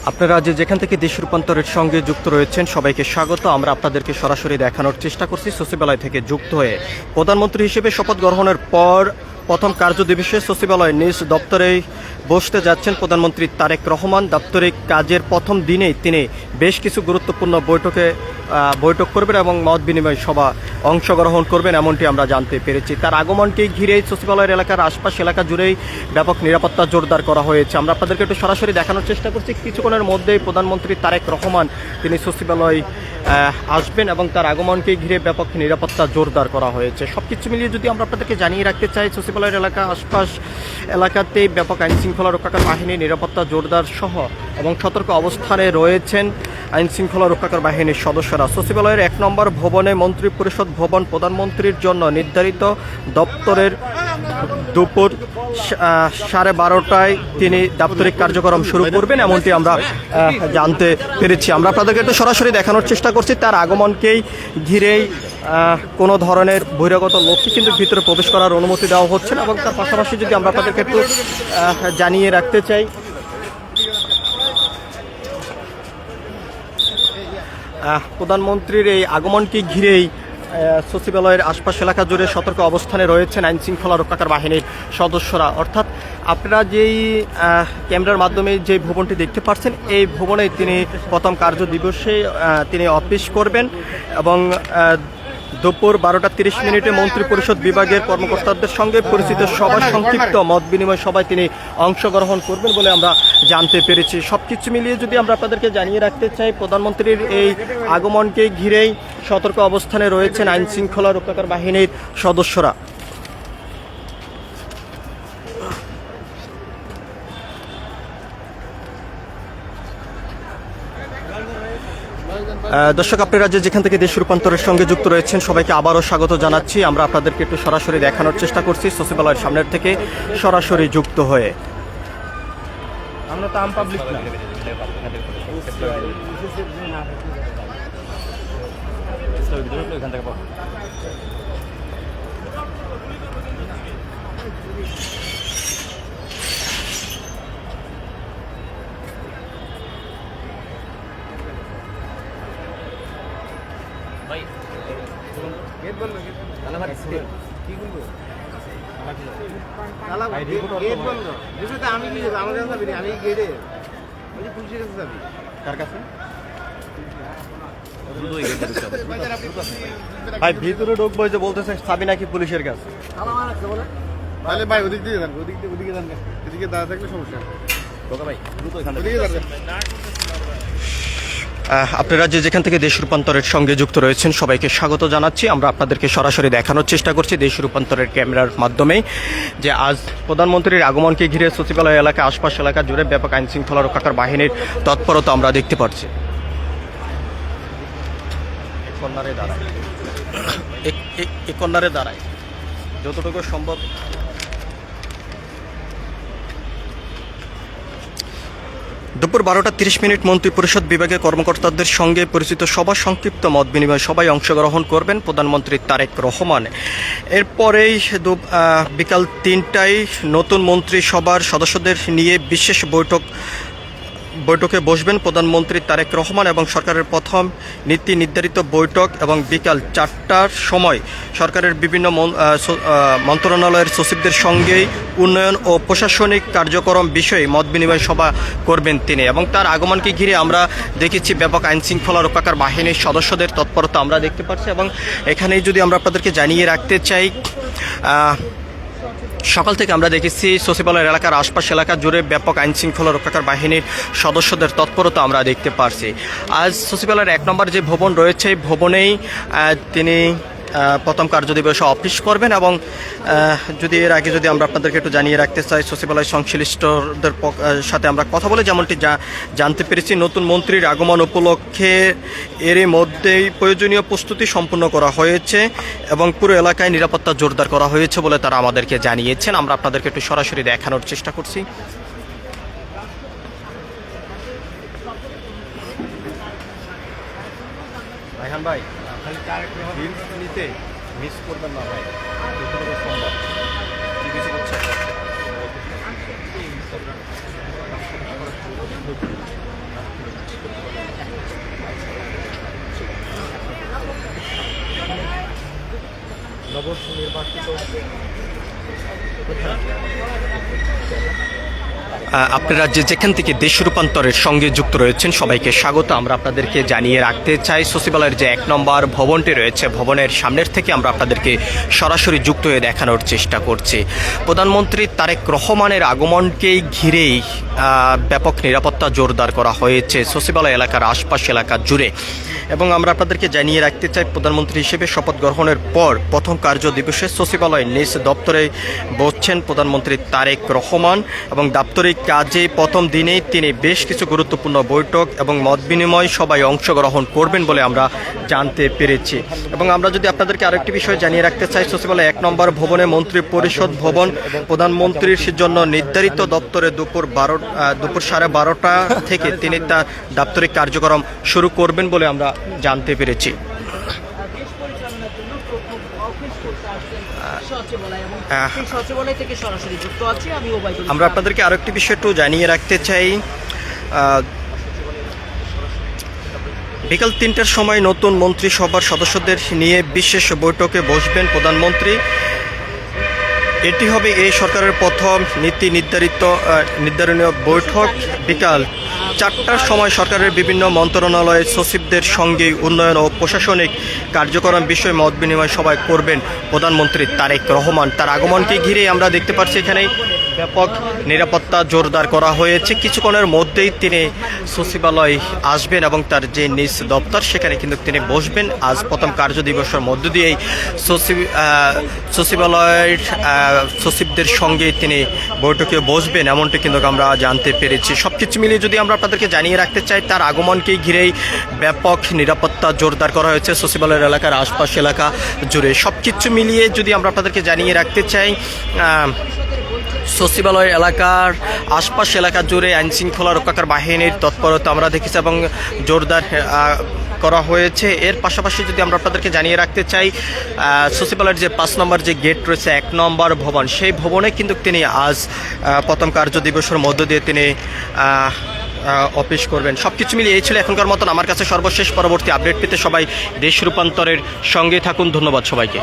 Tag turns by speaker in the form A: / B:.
A: আপনারা যেখান থেকে দেশ রূপান্তরের সঙ্গে যুক্ত রয়েছেন সবাইকে স্বাগত। আমরা আপনাদেরকে সরাসরি দেখানোর চেষ্টা করছি সচিবালয় থেকে যুক্ত হয়ে। প্রধানমন্ত্রী হিসেবে শপথ গ্রহণের পর প্রথম কার্যদিবসে সচিবালয় নিজ দপ্তরে বসতে যাচ্ছেন প্রধানমন্ত্রী তারেক রহমান। দাপ্তরিক কাজের প্রথম দিনেই তিনি বেশ কিছু গুরুত্বপূর্ণ বৈঠক করবেন এবং মত বিনিময় সভা অংশগ্রহণ করবেন, এমনটি আমরা জানতে পেরেছি। তার আগমনকে ঘিরেই সচিবালয়ের এলাকার আশপাশ এলাকা জুড়েই ব্যাপক নিরাপত্তা জোরদার করা হয়েছে। আমরা আপনাদেরকে একটু সরাসরি দেখানোর চেষ্টা করছি। কিছুক্ষণের মধ্যেই প্রধানমন্ত্রী তারেক রহমান তিনি সচিবালয় আসবেন এবং তার আগমনকে ঘিরে ব্যাপক নিরাপত্তা জোরদার করা হয়েছে। সব কিছু মিলিয়ে যদি আমরা আপনাদেরকে জানিয়ে রাখতে চাই, সচিবালয়ের এলাকা আশপাশ এলাকাতে ব্যাপক আইনশৃঙ্খলা রক্ষাকারী বাহিনীর নিরাপত্তা জোরদার সহ এবং সতর্ক অবস্থানে রয়েছেন আইনশৃঙ্খলা রক্ষাকারী বাহিনীর সদস্যরা। সচিবালয়ের ১ নম্বর ভবনে মন্ত্রী পরিষদ ভবন প্রধানমন্ত্রীর জন্য নির্ধারিত দপ্তরের দুপুর 12:30টায় তিনি দাপ্তরিক কার্যক্রম শুরু করবেন, এমনটি আমরা জানতে পেরেছি। আমরা আপনাদেরকে একটু সরাসরি দেখানোর চেষ্টা করছি। তার আগমনকেই ঘিরেই কোনো ধরনের বহিরাগত লোককে কিন্তু ভিতরে প্রবেশ করার অনুমতি দেওয়া হচ্ছে না। এবং তার পাশাপাশি যদি আমরা আপনাদেরকে একটু জানিয়ে রাখতে চাই, প্রধানমন্ত্রীর এই আগমনকে ঘিরেই সচিবালয়ের আশপাশ এলাকা জুড়ে সতর্ক অবস্থানে রয়েছেন আইনশৃঙ্খলা রক্ষাকারী বাহিনীর সদস্যরা। অর্থাৎ আপনারা যেই ক্যামেরার মাধ্যমে যে ভবনটি দেখতে পাচ্ছেন, এই ভবনে তিনি প্রথম কার্যদিবসে তিনি অফিস করবেন এবং দুপুর 12:30 মন্ত্রী পরিষদ বিভাগের কর্মকর্তাদের সঙ্গে পরিচিত সভা সংক্ষিপ্ত মত বিনিময় সভায় তিনি অংশগ্রহণ করবেন বলে আমরা জানতে পেরেছি। সব কিছু মিলিয়ে যদি আমরা আপনাদেরকে জানিয়ে রাখতে চাই, প্রধানমন্ত্রীর এই আগমনকে ঘিরেই সতর্ক অবস্থানে রয়েছেন আইনশৃঙ্খলা রক্ষাকারী বাহিনীর সদস্যরা। দর্শক, আপনারা যেখান থেকে দেশ রূপান্তরের সঙ্গে যুক্ত রয়েছেন সবাইকে আবারও স্বাগত জানাচ্ছি। আমরা আপনাদেরকে একটু সরাসরি দেখানোর চেষ্টা করছি সচিবালয়ের সামনের থেকে সরাসরি যুক্ত হয়ে। আমরা তো আম পাবলিক না। ভাই ভিতরে ঢুকবো যে বলতেছে চাবি নাকি পুলিশের কাছে।
B: ভাই ওদিক দিয়ে যান, ওদিকে যান, এদিকে দাঁড়া থাকলে সমস্যা।
A: আপনারা যেখান থেকে দেশ রূপান্তরের সঙ্গে যুক্ত রয়েছেন সবাইকে স্বাগত জানাচ্ছি। আমরা আপনাদেরকে সরাসরি দেখানোর চেষ্টা করছি দেশ রূপান্তরের ক্যামেরার মাধ্যমে যে আজ প্রধানমন্ত্রীর আগমনকে ঘিরে সচিবালয় এলাকা আশপাশ এলাকা জুড়ে ব্যাপক আইনশৃঙ্খলা রক্ষাকারী বাহিনীর তৎপরতা আমরা দেখতে পাচ্ছি। কর্নারে দাঁড়ায় যতটুকু সম্ভব। দুপুর 12:30 মন্ত্রী পরিষদ বিভাগের কর্মকর্তাদের সঙ্গে পরিচিত সভা সংক্ষিপ্ত মত বিনিময় সভায় অংশগ্রহণ করবেন প্রধানমন্ত্রী তারেক রহমান। এরপরেই বিকাল 3টায় নতুন মন্ত্রিসভার সদস্যদের নিয়ে বিশেষ বৈঠকে বসবেন প্রধানমন্ত্রী তারেক রহমান এবং সরকারের প্রথম নীতি নির্ধারিত বৈঠক এবং বিকাল 4টার সময় সরকারের বিভিন্ন মন্ত্রণালয়ের সচিবদের সঙ্গেই উন্নয়ন ও প্রশাসনিক কার্যক্রম বিষয়ে মত বিনিময় সভা করবেন তিনি। এবং তার আগমনকে ঘিরে আমরা দেখেছি ব্যাপক আইনশৃঙ্খলা রক্ষাকারী বাহিনীর সদস্যদের তৎপরতা আমরা দেখতে পাচ্ছি। এবং এখানেই যদি আমরা আপনাদেরকে জানিয়ে রাখতে চাই, সকাল থেকে আমরা দেখেছি সচিবালয়ের এলাকার আশপাশ এলাকা জুড়ে ব্যাপক আইনশৃঙ্খলা রক্ষাকারী বাহিনীর সদস্যদের তৎপরতা আমরা দেখতে পারছি। আজ সচিবালয়ের 1 নম্বর যে ভবন রয়েছে এই ভবনেই তিনি প্রথম কার্যদিবসে অফিস করবেন। এবং যদি এর আগে যদি আমরা আপনাদেরকে একটু জানিয়ে রাখতে চাই, সচিবালয় সংশ্লিষ্টদের সাথে আমরা কথা বলে যেমনটি জানতে পেরেছি, নতুন মন্ত্রীর আগমন উপলক্ষে এরই মধ্যেই প্রয়োজনীয় প্রস্তুতি সম্পন্ন করা হয়েছে এবং পুরো এলাকায় নিরাপত্তা জোরদার করা হয়েছে বলে তারা আমাদেরকে জানিয়েছেন। আমরা আপনাদেরকে একটু সরাসরি দেখানোর চেষ্টা করছি। রায়হান ভাই, নিতে মিস করবেন না ভাই, সম্ভব কিছু করছে। আপনারা যেখান থেকে দেশ রূপান্তরের সঙ্গে যুক্ত রয়েছেন সবাইকে স্বাগত। আমরা আপনাদেরকে জানিয়ে রাখতে চাই সচিবালয়ের যে 1 নম্বর ভবনটি রয়েছে, ভবনের সামনের থেকে আমরা আপনাদেরকে সরাসরি যুক্ত হয়ে দেখানোর চেষ্টা করছি। প্রধানমন্ত্রী তারেক রহমানের আগমনকেই ঘিরেই ব্যাপক নিরাপত্তা জোরদার করা হয়েছে সচিবালয় এলাকার আশপাশ এলাকা জুড়ে। এবং আমরা আপনাদেরকে জানিয়ে রাখতে চাই প্রধানমন্ত্রী হিসেবে শপথ গ্রহণের পর প্রথম কার্য দিবসে সচিবালয় নিজ দপ্তরে বসছেন প্রধানমন্ত্রী তারেক রহমান এবং দাপ্তরিক কাজে প্রথম দিনেই তিনি বেশ কিছু গুরুত্বপূর্ণ বৈঠক এবং মত বিনিময় সবাই অংশগ্রহণ করবেন বলে আমরা জানতে পেরেছি। এবং আমরা যদি আপনাদেরকে আরেকটি বিষয় জানিয়ে রাখতে চাই, সচিবালয় 1 নম্বর ভবনে মন্ত্রী পরিষদ ভবন প্রধানমন্ত্রীর জন্য নির্ধারিত দপ্তরে দুপুর 12:30 থেকে তিনি তার দাপ্তরিক কার্যক্রম শুরু করবেন বলে আমরা জানতে পেরেছি। আমরা আপনাদেরকে আরো একটি বিষয় একটু জানিয়ে রাখতে চাই, বিকাল 3টার সময় নতুন মন্ত্রিসভার সদস্যদের নিয়ে বিশেষ বৈঠকে বসবেন প্রধানমন্ত্রী। এটি হবে এই সরকারের প্রথম নীতি নির্ধারণীয় বৈঠক। বিকাল 4টার সময় সরকারের বিভিন্ন মন্ত্রণালয়ের সচিবদের সঙ্গে উন্নয়ন ও প্রশাসনিক কার্যক্রম বিষয়ে মত বিনিময় সভায় করবেন প্রধানমন্ত্রী তারেক রহমান। তার আগমনকে ঘিরে আমরা দেখতে পাচ্ছি এখানে ব্যাপক নিরাপত্তা জোরদার করা হয়েছে। কিছুক্ষণের মধ্যেই তিনি সচিবালয় আসবেন এবং তার যে নিজ দপ্তর সেখানে কিন্তু তিনি বসবেন। আজ প্রথম কার্য দিবসের মধ্য দিয়েই সচিবালয়ের সচিবদের সঙ্গে তিনি বৈঠকে বসবেন এমনটি কিন্তু আমরা জানতে পেরেছি। সব কিছু মিলিয়ে যদি আমরা আপনাদেরকে জানিয়ে রাখতে চাই, তার আগমনকেই ঘিরেই ব্যাপক নিরাপত্তা জোরদার করা হয়েছে সচিবালয়ের এলাকার আশপাশ এলাকা জুড়ে। সব কিছু মিলিয়ে যদি আমরা আপনাদেরকে জানিয়ে রাখতে চাই, সচিবালয় এলাকার আশপাশ এলাকা জুড়ে আইনশৃঙ্খলা রক্ষাকারী বাহিনীর তৎপরতা আমরা দেখেছি এবং জোরদার করা হয়েছে। এর পাশাপাশি যদি আমরা আপনাদেরকে জানিয়ে রাখতে চাই, সচিবালয়ের যে 5 নম্বর যে গেট রয়েছে 1 নম্বর ভবন, সেই ভবনে কিন্তু তিনি আজ প্রথম কার্য দিবসের মধ্য দিয়ে তিনি অফিস করবেন। সব কিছু মিলিয়ে এই ছিল এখনকার মতন আমার কাছে সর্বশেষ। পরবর্তী আপডেট পেতে সবাই দেশ রূপান্তরের সঙ্গে থাকুন। ধন্যবাদ সবাইকে।